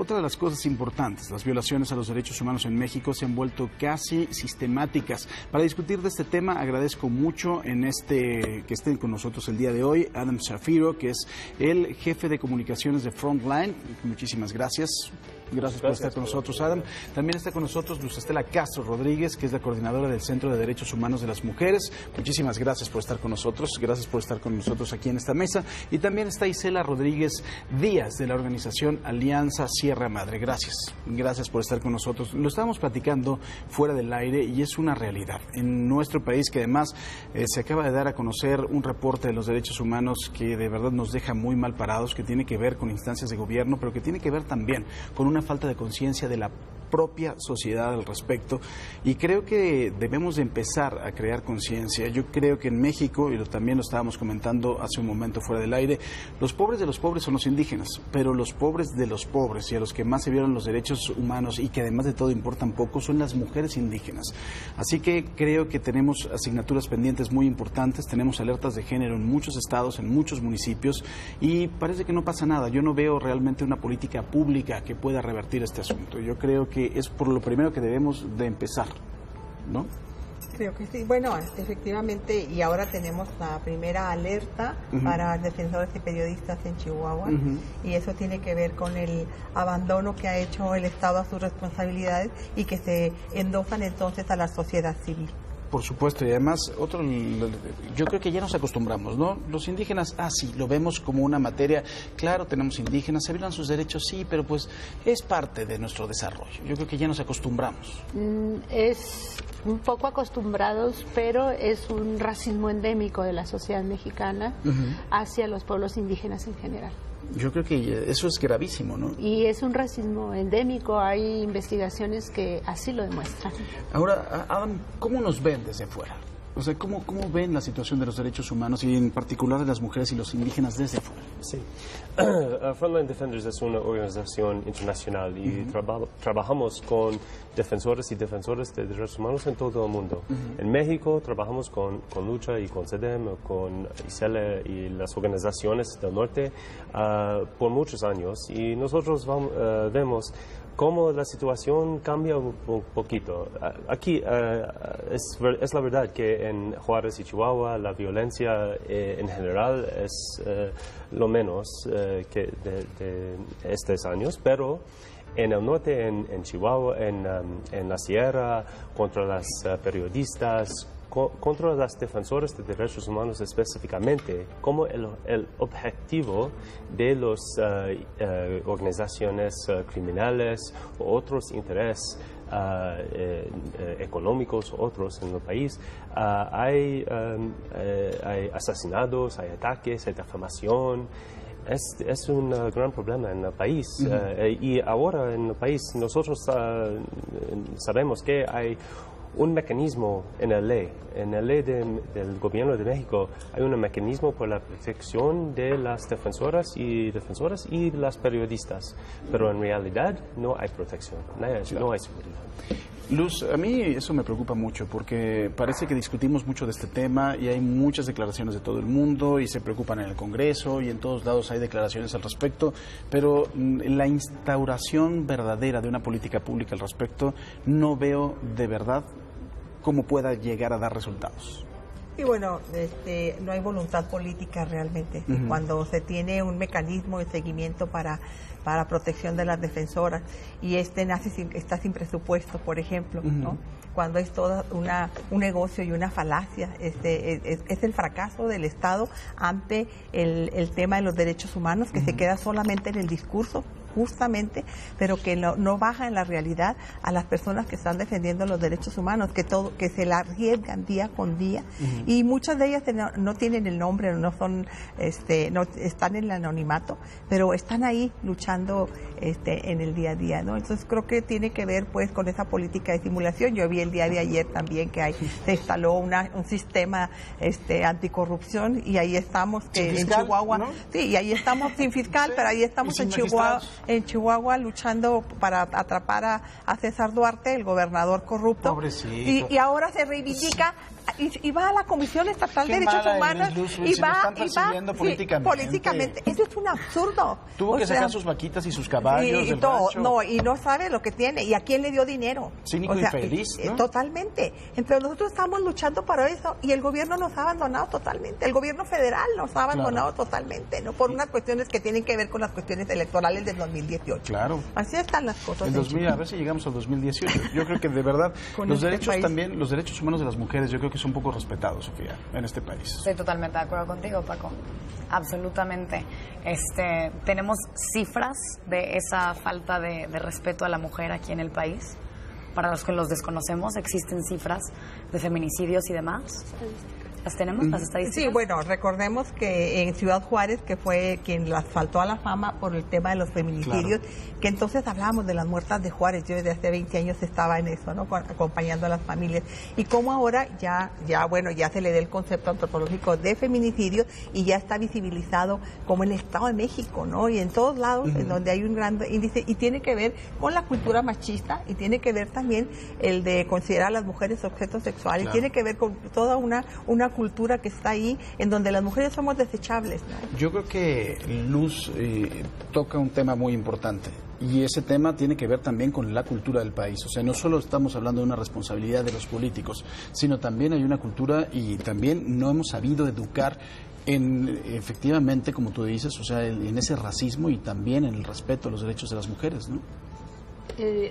Otra de las cosas importantes, las violaciones a los derechos humanos en México se han vuelto casi sistemáticas. Para discutir de este tema, agradezco mucho que estén con nosotros el día de hoy Adam Shapiro, que es el jefe de comunicaciones de Frontline. Muchísimas gracias. Gracias por estar con nosotros, Adam. También está con nosotros Luz Estela Castro Rodríguez, que es la coordinadora del Centro de Derechos Humanos de las Mujeres. Muchísimas gracias por estar con nosotros. Gracias por estar con nosotros aquí en esta mesa. Y también está Isela Rodríguez Díaz, de la organización Alianza Sierra Madre. Gracias. Gracias por estar con nosotros. Lo estábamos platicando fuera del aire y es una realidad. En nuestro país, que además se acaba de dar a conocer un reporte de los derechos humanos que de verdad nos deja muy mal parados, que tiene que ver con instancias de gobierno, pero que tiene que ver también con una falta de conciencia de la propia sociedad al respecto, y creo que debemos de empezar a crear conciencia. Yo creo que en México, y también lo estábamos comentando hace un momento fuera del aire, los pobres de los pobres son los indígenas, pero los pobres de los pobres y a los que más se violan los derechos humanos y que además de todo importan poco son las mujeres indígenas. Así que creo que tenemos asignaturas pendientes muy importantes, tenemos alertas de género en muchos estados, en muchos municipios, y parece que no pasa nada. Yo no veo realmente una política pública que pueda revertir este asunto. Yo creo que es por lo primero que debemos de empezar, ¿no? Creo que sí. Bueno, efectivamente, y ahora tenemos la primera alerta para defensores y periodistas en Chihuahua, y eso tiene que ver con el abandono que ha hecho el Estado a sus responsabilidades y que se endosan entonces a la sociedad civil. Por supuesto, y además, yo creo que ya nos acostumbramos, ¿no? Los indígenas, sí, lo vemos como una materia, claro, tenemos indígenas, se violan sus derechos, sí, pero pues es parte de nuestro desarrollo. Yo creo que ya nos acostumbramos. Es un poco acostumbrados, pero es un racismo endémico de la sociedad mexicana hacia los pueblos indígenas en general. Yo creo que eso es gravísimo, ¿no? Y es un racismo endémico, hay investigaciones que así lo demuestran. Ahora, Adam, ¿cómo nos ven desde fuera? O sea, ¿cómo ven la situación de los derechos humanos y en particular de las mujeres y los indígenas desde fuera? Sí. Frontline Defenders es una organización internacional y trabajamos con defensores y defensoras de derechos humanos en todo el mundo. En México trabajamos con Lucha y con CEDEM, con ICELE y las organizaciones del norte por muchos años, y nosotros vemos cómo la situación cambia un poquito. Aquí es la verdad que en Juárez y Chihuahua la violencia en general es lo menos que de estos años, pero en el norte, en Chihuahua, en la sierra, contra las periodistas, contra las defensoras de derechos humanos específicamente, como el objetivo de las organizaciones criminales o otros intereses económicos, otros en el país, hay asesinatos, hay ataques, hay defamación. Es un gran problema en el país. Y ahora en el país nosotros sabemos que hay un mecanismo en la ley. En la ley del gobierno de México hay un mecanismo por la protección de las defensoras y las periodistas, pero en realidad no hay protección, no hay seguridad. Luz, a mí eso me preocupa mucho porque parece que discutimos mucho de este tema y hay muchas declaraciones de todo el mundo y se preocupan en el Congreso y en todos lados hay declaraciones al respecto, pero la instauración verdadera de una política pública al respecto no veo de verdad cómo pueda llegar a dar resultados. Y bueno, no hay voluntad política realmente. Cuando se tiene un mecanismo de seguimiento para protección de las defensoras y está sin presupuesto, por ejemplo, ¿no? Cuando es todo un negocio y una falacia, es el fracaso del Estado ante el tema de los derechos humanos, que se queda solamente en el discurso, justamente, pero que no baja en la realidad a las personas que están defendiendo los derechos humanos, que se la arriesgan día con día, y muchas de ellas no tienen el nombre, no están en el anonimato, pero están ahí luchando en el día a día, ¿no? Entonces creo que tiene que ver pues con esa política de simulación. Yo vi el día de ayer también que se instaló un sistema anticorrupción, y ahí estamos que en Chihuahua, ¿no? Sí, y ahí estamos sin fiscal, pero ahí estamos en Chihuahua luchando para atrapar a César Duarte, el gobernador corrupto. Pobrecito. Y ahora se reivindica y va a la Comisión Estatal de Derechos Humanos y va políticamente. Eso es un absurdo. Tuvo que sacar sus vaquitas y sus caballos del rancho. No, y no sabe lo que tiene y a quién le dio dinero. Cínico y feliz, ¿no? Totalmente. Entonces nosotros estamos luchando para eso y el gobierno nos ha abandonado totalmente. El gobierno federal nos ha abandonado totalmente, ¿no? Por unas cuestiones que tienen que ver con las cuestiones electorales del 2018. Claro. Así están las cosas. A ver si llegamos al 2018. Yo creo que de verdad los derechos también, los derechos humanos de las mujeres, yo creo que son poco respetados, Sofía, en este país. Estoy totalmente de acuerdo contigo, Paco. Absolutamente. Tenemos cifras de esa falta de respeto a la mujer aquí en el país. Para los que los desconocemos, existen cifras de feminicidios y demás. ¿Las tenemos, las estadísticas? Sí, bueno, recordemos que en Ciudad Juárez, que fue quien las faltó a la fama por el tema de los feminicidios, que entonces hablábamos de las muertas de Juárez. Yo desde hace 20 años estaba en eso, ¿no? Acompañando a las familias. Y como ahora ya se le dé el concepto antropológico de feminicidio y ya está visibilizado como en el Estado de México, ¿no? Y en todos lados, en donde hay un gran índice, y tiene que ver con la cultura machista, y tiene que ver también el de considerar a las mujeres objetos sexuales, y tiene que ver con toda una cultura que está ahí, en donde las mujeres somos desechables, ¿no? Yo creo que Luz toca un tema muy importante. Y ese tema tiene que ver también con la cultura del país. O sea, no solo estamos hablando de una responsabilidad de los políticos, sino también hay una cultura y también no hemos sabido educar efectivamente, como tú dices, o sea, en ese racismo y también en el respeto a los derechos de las mujeres, ¿no?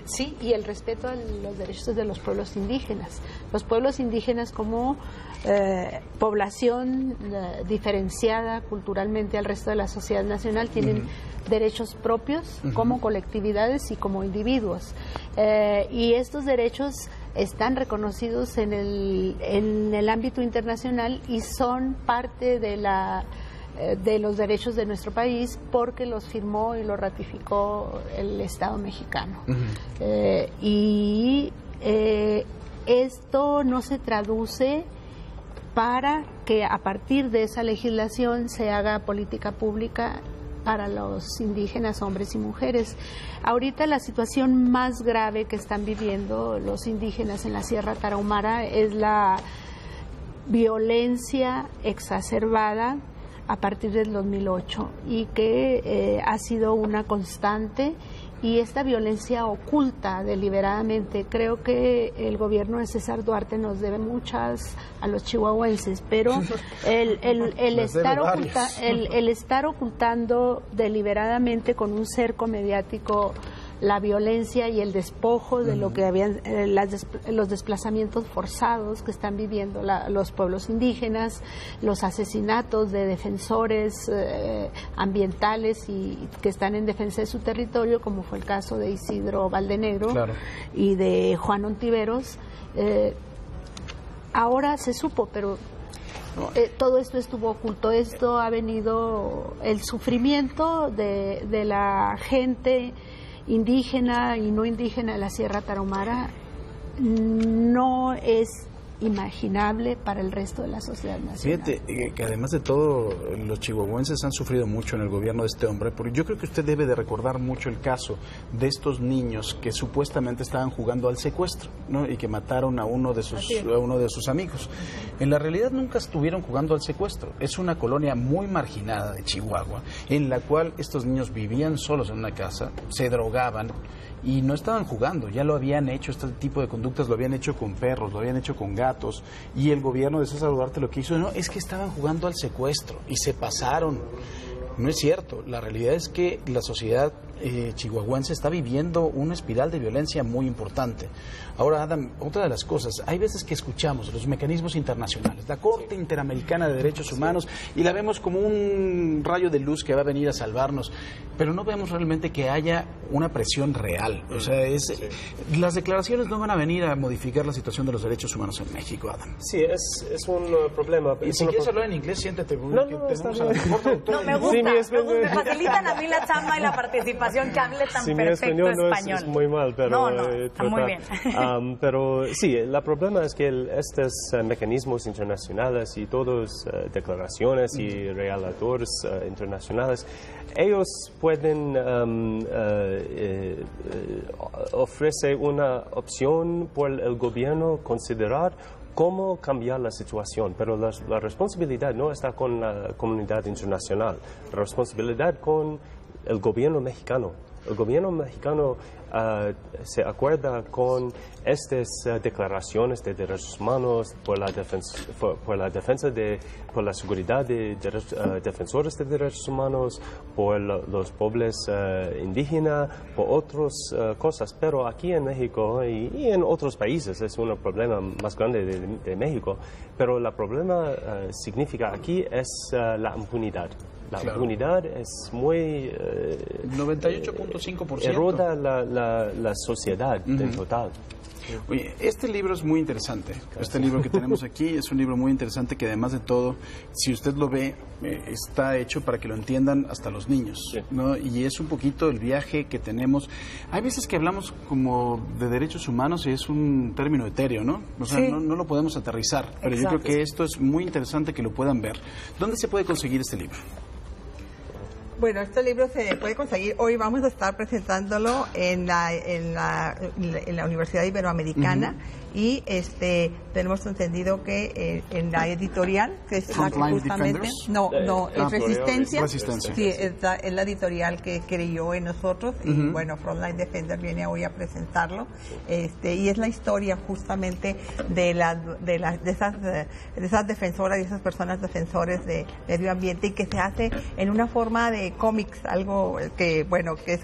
Sí, y el respeto a los derechos de los pueblos indígenas. Los pueblos indígenas como población diferenciada culturalmente al resto de la sociedad nacional tienen derechos propios como colectividades y como individuos. Y estos derechos están reconocidos en el ámbito internacional y son parte de los derechos de nuestro país porque los firmó y los ratificó el Estado mexicano. Esto no se traduce para que a partir de esa legislación se haga política pública para los indígenas, hombres y mujeres. Ahorita la situación más grave que están viviendo los indígenas en la Sierra Tarahumara es la violencia exacerbada a partir del 2008 y que ha sido una constante, y esta violencia oculta deliberadamente. Creo que el gobierno de César Duarte nos debe muchas a los chihuahuenses, pero el estar ocultando deliberadamente con un cerco mediático la violencia y el despojo de lo que habían los desplazamientos forzados que están viviendo los pueblos indígenas, los asesinatos de defensores ambientales y que están en defensa de su territorio, como fue el caso de Isidro Valdenegro y de Juan Ontiveros. Ahora se supo, pero todo esto estuvo oculto. Esto ha venido, el sufrimiento de la gente indígena y no indígena de la Sierra Tarahumara no es imaginable para el resto de la sociedad nacional. Fíjate que además de todo, los chihuahuenses han sufrido mucho en el gobierno de este hombre, porque yo creo que usted debe de recordar mucho el caso de estos niños que supuestamente estaban jugando al secuestro, ¿no? Y que mataron a uno de sus amigos. En la realidad nunca estuvieron jugando al secuestro. Es una colonia muy marginada de Chihuahua, en la cual estos niños vivían solos en una casa, se drogaban y no estaban jugando, ya lo habían hecho, este tipo de conductas lo habían hecho con perros, lo habían hecho con gatos, y el gobierno de César Duarte lo que hizo, no, es que estaban jugando al secuestro y se pasaron. No es cierto, la realidad es que la sociedad chihuahuense está viviendo una espiral de violencia muy importante. Ahora, Adam, otra de las cosas, hay veces que escuchamos los mecanismos internacionales, la Corte Interamericana de Derechos Humanos, y la vemos como un rayo de luz que va a venir a salvarnos, pero no vemos realmente que haya una presión real. O sea, las declaraciones no van a venir a modificar la situación de los derechos humanos en México, Adam. Sí, es un problema. Y si quieres hablar en inglés, siéntate. No, me gusta. Me facilitan a mí la chamba y la participación, que hable tan perfecto español. Es muy mal, pero... No, está muy bien. Pero sí, el problema es que estos mecanismos internacionales y todas declaraciones y relatores internacionales, ellos pueden ofrecer una opción por el gobierno considerar cómo cambiar la situación, pero la responsabilidad no está con la comunidad internacional, la responsabilidad con el gobierno mexicano. El gobierno mexicano se acuerda con estas declaraciones de derechos humanos por la seguridad de defensores de derechos humanos, por los pueblos indígenas, por otras cosas. Pero aquí en México y en otros países es un problema más grande de México. Pero el problema significa aquí es la impunidad. La impunidad es muy... 98.5%. Eroda la sociedad en total. Oye, este libro es muy interesante. Este libro que tenemos aquí es un libro muy interesante que además de todo, si usted lo ve, está hecho para que lo entiendan hasta los niños, ¿no? Y es un poquito el viaje que tenemos. Hay veces que hablamos como de derechos humanos y es un término etéreo, ¿no? O sea, no lo podemos aterrizar. Pero yo creo que esto es muy interesante que lo puedan ver. ¿Dónde se puede conseguir este libro? Bueno, este libro se puede conseguir. Hoy vamos a estar presentándolo en la Universidad Iberoamericana y tenemos entendido que en la editorial, que es la que justamente... es Resistencia. Sí, es la editorial que creyó en nosotros y bueno, Frontline Defender viene hoy a presentarlo y es la historia justamente de esas defensoras y esas personas defensores de medio ambiente y que se hace en una forma de cómics, algo que bueno, que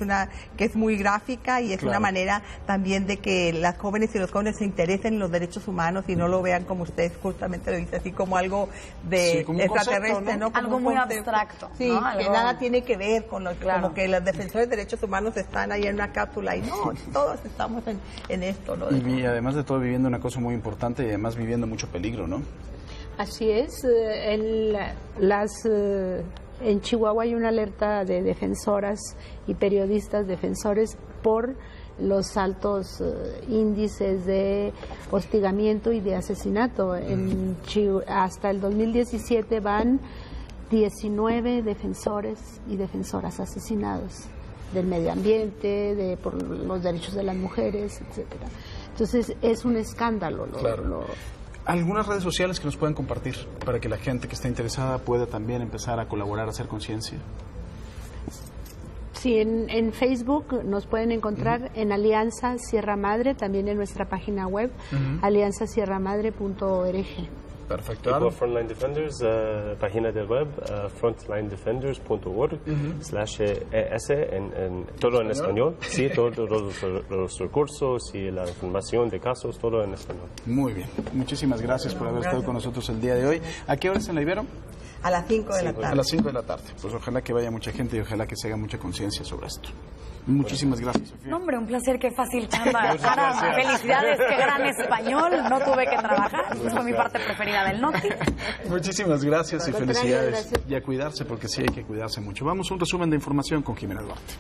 es muy gráfica y es una manera también de que las jóvenes y los jóvenes se interesen en los derechos humanos y no lo vean como usted justamente lo dice, así como algo de extraterrestre, concepto, ¿no? Algo muy abstracto. Sí, ¿no? Que nada tiene que ver con como que los defensores de derechos humanos están ahí en una cápsula y no, todos estamos en esto, ¿no? Y además de todo viviendo una cosa muy importante y además viviendo mucho peligro, ¿no? Así es, en Chihuahua hay una alerta de defensoras y periodistas defensores por los altos índices de hostigamiento y de asesinato. Hasta el 2017 van 19 defensores y defensoras asesinados del medio ambiente, por los derechos de las mujeres, etcétera. Entonces es un escándalo. ¿Algunas redes sociales que nos puedan compartir para que la gente que está interesada pueda también empezar a colaborar, a hacer conciencia? Sí, en Facebook nos pueden encontrar en Alianza Sierra Madre, también en nuestra página web, alianzasierramadre.org. Perfecto. Y por Frontline Defenders, página de web, frontlinedefenders.org/es, todo en español. Sí, todos los recursos y la información de casos, todo en español. Muy bien. Muchísimas gracias por haber estado con nosotros el día de hoy. ¿A qué horas en la Ibero? A las 5 de la tarde. A las 5 de la tarde. Pues ojalá que vaya mucha gente y ojalá que se haga mucha conciencia sobre esto. Muchísimas gracias, Sofía. No, hombre, un placer, qué fácil chamba. Felicidades, qué gran español. No tuve que trabajar, fue mi parte preferida del Noti. Muchísimas gracias y felicidades. Y a cuidarse, porque sí hay que cuidarse mucho. Vamos a un resumen de información con Jimena Duarte.